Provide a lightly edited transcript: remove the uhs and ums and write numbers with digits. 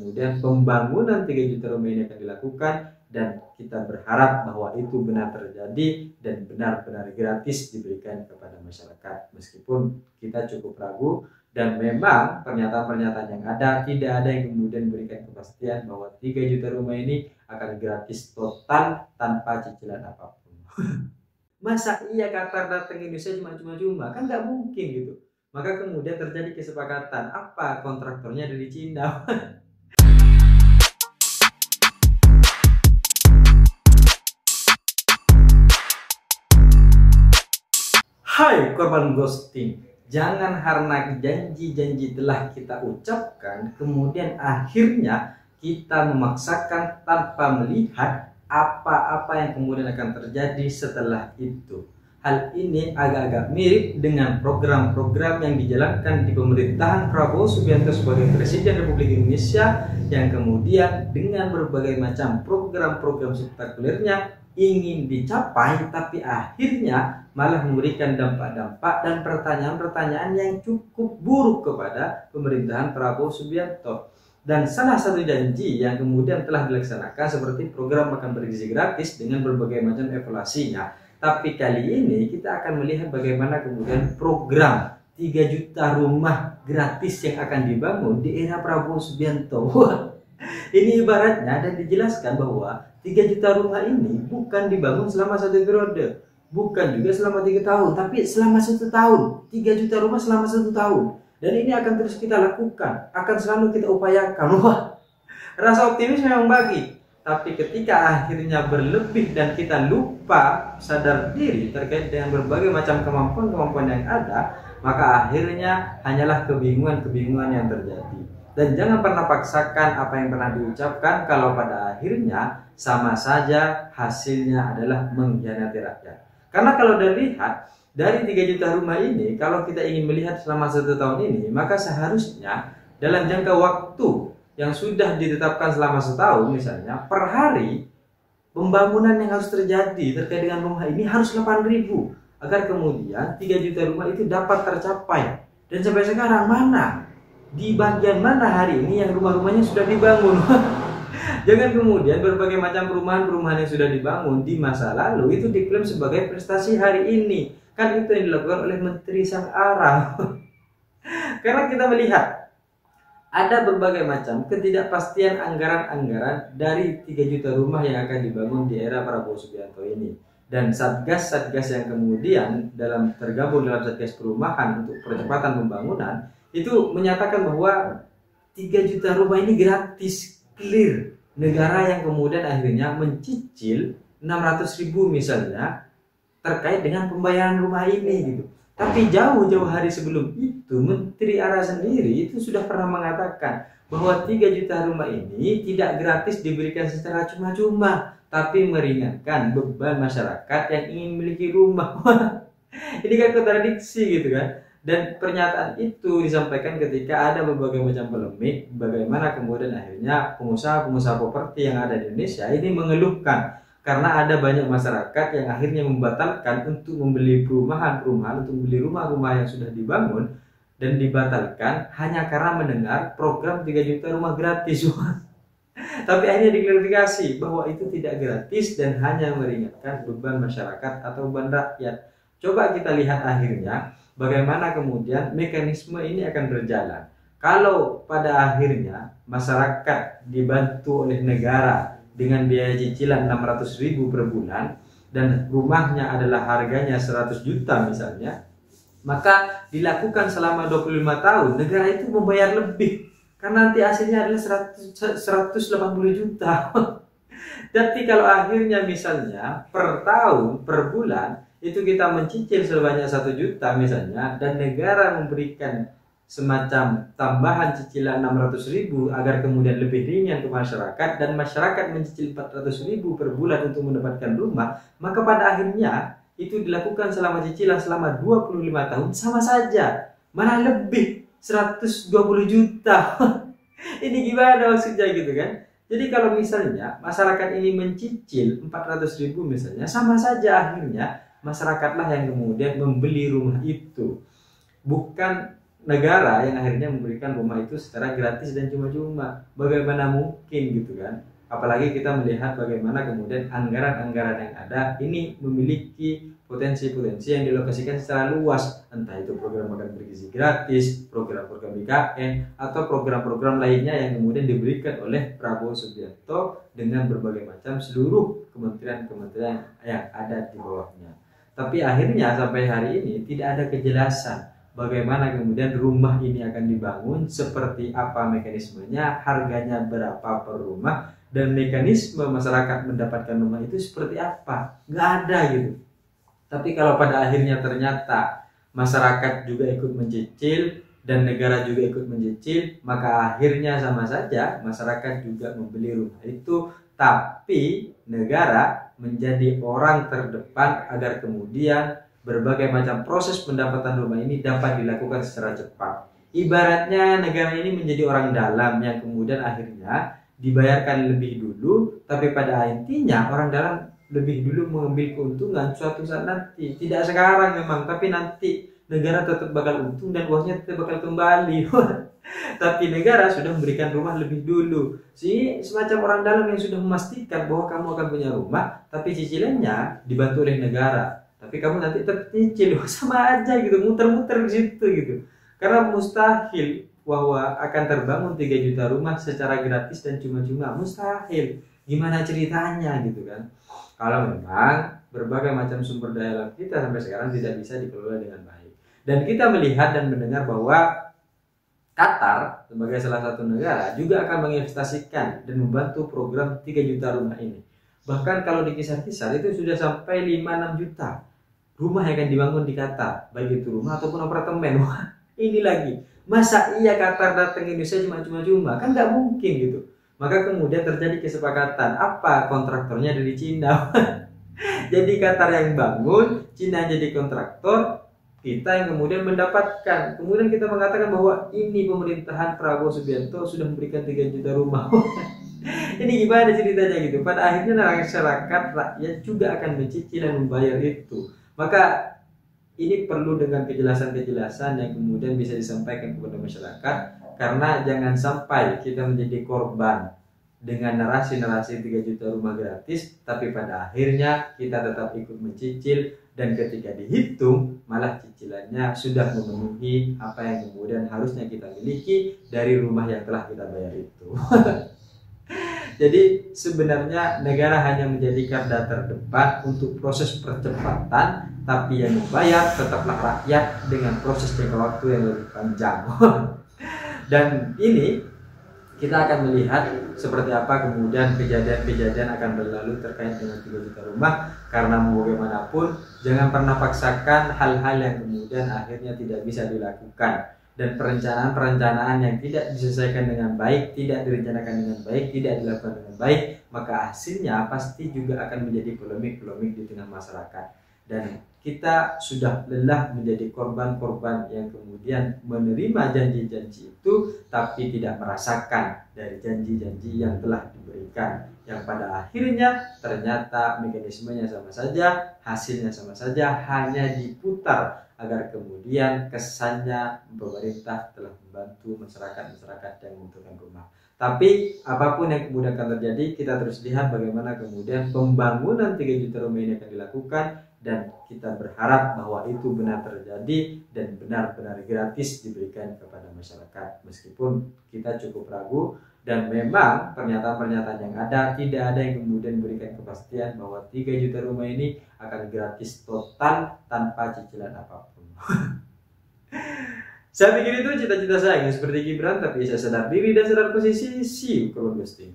kemudian pembangunan 3 juta rumah ini akan dilakukan, dan kita berharap bahwa itu benar terjadi dan benar-benar gratis diberikan kepada masyarakat, meskipun kita cukup ragu. Dan memang pernyataan-pernyataan yang ada, tidak ada yang kemudian memberikan kepastian bahwa 3 juta rumah ini akan gratis total tanpa cicilan apapun. Masa iya Qatar datang ke Indonesia cuma-cuma? Kan nggak mungkin gitu. Maka kemudian terjadi kesepakatan, apa, kontraktornya dari Cina. Hai korban ghosting, jangan karena janji-janji telah kita ucapkan, kemudian akhirnya kita memaksakan tanpa melihat apa-apa yang kemudian akan terjadi setelah itu. Hal ini agak-agak mirip dengan program-program yang dijalankan di pemerintahan Prabowo Subianto sebagai Presiden Republik Indonesia, yang kemudian dengan berbagai macam program-program spektakulernya ingin dicapai, tapi akhirnya malah memberikan dampak-dampak dan pertanyaan-pertanyaan yang cukup buruk kepada pemerintahan Prabowo Subianto. Dan salah satu janji yang kemudian telah dilaksanakan seperti program makan bergizi gratis dengan berbagai macam evaluasinya. Tapi kali ini kita akan melihat bagaimana kemudian program 3 juta rumah gratis yang akan dibangun di era Prabowo Subianto. Ini ibaratnya dan dijelaskan bahwa 3 juta rumah ini bukan dibangun selama 1 periode, bukan juga selama 3 tahun, tapi selama 1 tahun. 3 juta rumah selama 1 tahun. Dan ini akan terus kita lakukan, akan selalu kita upayakan. Wah, rasa optimis memang bagi. Tapi ketika akhirnya berlebih dan kita lupa sadar diri terkait dengan berbagai macam kemampuan-kemampuan yang ada, maka akhirnya hanyalah kebingungan-kebingungan yang terjadi. Dan jangan pernah paksakan apa yang pernah diucapkan, kalau pada akhirnya sama saja hasilnya adalah mengkhianati rakyat. Karena kalau dilihat dari 3 juta rumah ini, kalau kita ingin melihat selama 1 tahun ini, maka seharusnya dalam jangka waktu yang sudah ditetapkan selama 1 tahun misalnya, per hari pembangunan yang harus terjadi terkait dengan rumah ini harus 8.000, agar kemudian 3 juta rumah itu dapat tercapai. Dan sampai sekarang mana? Di bagian mana hari ini yang rumah-rumahnya sudah dibangun? Jangan kemudian berbagai macam perumahan-perumahan yang sudah dibangun di masa lalu itu diklaim sebagai prestasi hari ini. Kan itu yang dilakukan oleh Menteri Sang Arang. Karena kita melihat ada berbagai macam ketidakpastian anggaran-anggaran dari 3 juta rumah yang akan dibangun di era Prabowo Subianto ini. Dan satgas-satgas yang kemudian tergabung dalam satgas perumahan untuk percepatan pembangunan itu menyatakan bahwa 3 juta rumah ini gratis, clear. Negara yang kemudian akhirnya mencicil 600.000 misalnya terkait dengan pembayaran rumah ini gitu. Tapi jauh-jauh hari sebelum itu Menteri ARA sendiri itu sudah pernah mengatakan bahwa 3 juta rumah ini tidak gratis diberikan secara cuma-cuma, tapi meringankan beban masyarakat yang ingin memiliki rumah. Ini kan kontradiksi gitu kan. Dan pernyataan itu disampaikan ketika ada berbagai macam polemik bagaimana kemudian akhirnya pengusaha-pengusaha properti yang ada di Indonesia ini mengeluhkan karena ada banyak masyarakat yang akhirnya membatalkan untuk membeli perumahan-perumahan, untuk membeli rumah-rumah yang sudah dibangun, dan dibatalkan hanya karena mendengar program 3 juta rumah gratis. Tapi akhirnya diklarifikasi bahwa itu tidak gratis dan hanya meringankan beban masyarakat atau beban rakyat. Coba kita lihat akhirnya bagaimana kemudian mekanisme ini akan berjalan. Kalau pada akhirnya masyarakat dibantu oleh negara dengan biaya cicilan 600.000 per bulan dan rumahnya adalah harganya 100 juta misalnya, maka dilakukan selama 25 tahun, negara itu membayar lebih karena nanti hasilnya adalah 180 juta. Tapi kalau akhirnya misalnya per tahun, per bulan itu kita mencicil sebanyak 1 juta misalnya, dan negara memberikan semacam tambahan cicilan 600.000 agar kemudian lebih ringan ke masyarakat, dan masyarakat mencicil 400.000 per bulan untuk mendapatkan rumah, maka pada akhirnya itu dilakukan selama cicilan selama 25 tahun, sama saja, malah lebih 120 juta. Ini gimana maksudnya gitu kan? Jadi kalau misalnya masyarakat ini mencicil 400.000 misalnya, sama saja akhirnya masyarakatlah yang kemudian membeli rumah itu. Bukan negara yang akhirnya memberikan rumah itu secara gratis dan cuma-cuma. Bagaimana mungkin gitu kan? Apalagi kita melihat bagaimana kemudian anggaran-anggaran yang ada ini memiliki potensi-potensi yang dilokasikan secara luas, entah itu program makan bergizi gratis, program-program IKN, atau program-program lainnya yang kemudian diberikan oleh Prabowo Subianto dengan berbagai macam seluruh kementerian-kementerian yang ada di bawahnya. Tapi akhirnya sampai hari ini tidak ada kejelasan bagaimana kemudian rumah ini akan dibangun, seperti apa mekanismenya, harganya berapa per rumah, dan mekanisme masyarakat mendapatkan rumah itu seperti apa. Nggak ada gitu. Tapi kalau pada akhirnya ternyata masyarakat juga ikut mencicil dan negara juga ikut mencicil, maka akhirnya sama saja masyarakat juga membeli rumah itu, tapi negara menjadi orang terdepan agar kemudian berbagai macam proses pendapatan rumah ini dapat dilakukan secara cepat. Ibaratnya negara ini menjadi orang dalam yang kemudian akhirnya dibayarkan lebih dulu, tapi pada intinya orang dalam lebih dulu mengambil keuntungan suatu saat nanti. Tidak sekarang memang, tapi nanti negara tetap bakal untung dan uangnya tetap bakal kembali. Tapi negara sudah memberikan rumah lebih dulu. Semacam orang dalam yang sudah memastikan bahwa kamu akan punya rumah, tapi cicilannya dibantu oleh negara. Tapi kamu nanti tetap cicil, sama aja gitu, muter-muter di situ gitu. Karena mustahil bahwa akan terbangun 3 juta rumah secara gratis dan cuma-cuma, mustahil. Gimana ceritanya gitu kan? Kalau memang berbagai macam sumber daya alam kita sampai sekarang tidak bisa dikelola dengan baik. Dan kita melihat dan mendengar bahwa Qatar sebagai salah satu negara juga akan menginvestasikan dan membantu program 3 juta rumah ini. Bahkan kalau dikisar-kisar itu sudah sampai 5-6 juta rumah yang akan dibangun di Qatar, baik itu rumah ataupun apartemen. Wah, ini lagi. Masa iya Qatar datang ke Indonesia cuma-cuma? Kan nggak mungkin gitu. Maka kemudian terjadi kesepakatan. Apa? Kontraktornya dari Cina. Jadi Qatar yang bangun, Cina jadi kontraktor, kita yang kemudian mendapatkan. Kemudian kita mengatakan bahwa ini pemerintahan Prabowo Subianto sudah memberikan 3 juta rumah. Ini gimana ceritanya gitu? Pada akhirnya masyarakat, rakyat juga akan mencicil dan membayar itu. Maka ini perlu dengan kejelasan-kejelasan yang kemudian bisa disampaikan kepada masyarakat. Karena jangan sampai kita menjadi korban dengan narasi-narasi 3 juta rumah gratis, tapi pada akhirnya kita tetap ikut mencicil, dan ketika dihitung malah cicilannya sudah memenuhi apa yang kemudian harusnya kita miliki dari rumah yang telah kita bayar itu. Jadi sebenarnya negara hanya menjadi garda terdepan untuk proses percepatan, tapi yang membayar tetaplah rakyat dengan proses jangka waktu yang lebih panjang. Dan ini kita akan melihat seperti apa kemudian kejadian-kejadian akan berlalu terkait dengan 3 juta rumah. Karena mau bagaimanapun jangan pernah paksakan hal-hal yang kemudian akhirnya tidak bisa dilakukan. Dan perencanaan-perencanaan yang tidak diselesaikan dengan baik, tidak direncanakan dengan baik, tidak dilakukan dengan baik, maka hasilnya pasti juga akan menjadi polemik-polemik di tengah masyarakat. Dan kita sudah lelah menjadi korban-korban yang kemudian menerima janji-janji itu tapi tidak merasakan dari janji-janji yang telah diberikan, yang pada akhirnya ternyata mekanismenya sama saja, hasilnya sama saja, hanya diputar agar kemudian kesannya pemerintah telah membantu masyarakat yang membutuhkan rumah. Tapi apapun yang kemudian akan terjadi, kita terus lihat bagaimana kemudian pembangunan 3 juta rumah ini akan dilakukan, dan kita berharap bahwa itu benar terjadi dan benar-benar gratis diberikan kepada masyarakat. Meskipun kita cukup ragu, dan memang pernyataan-pernyataan yang ada tidak ada yang kemudian memberikan kepastian bahwa 3 juta rumah ini akan gratis total tanpa cicilan apapun. Saya pikir itu cita-cita saya yang seperti Gibran, tapi saya sadar diri dan sadar posisi. See you, kawan ghosting.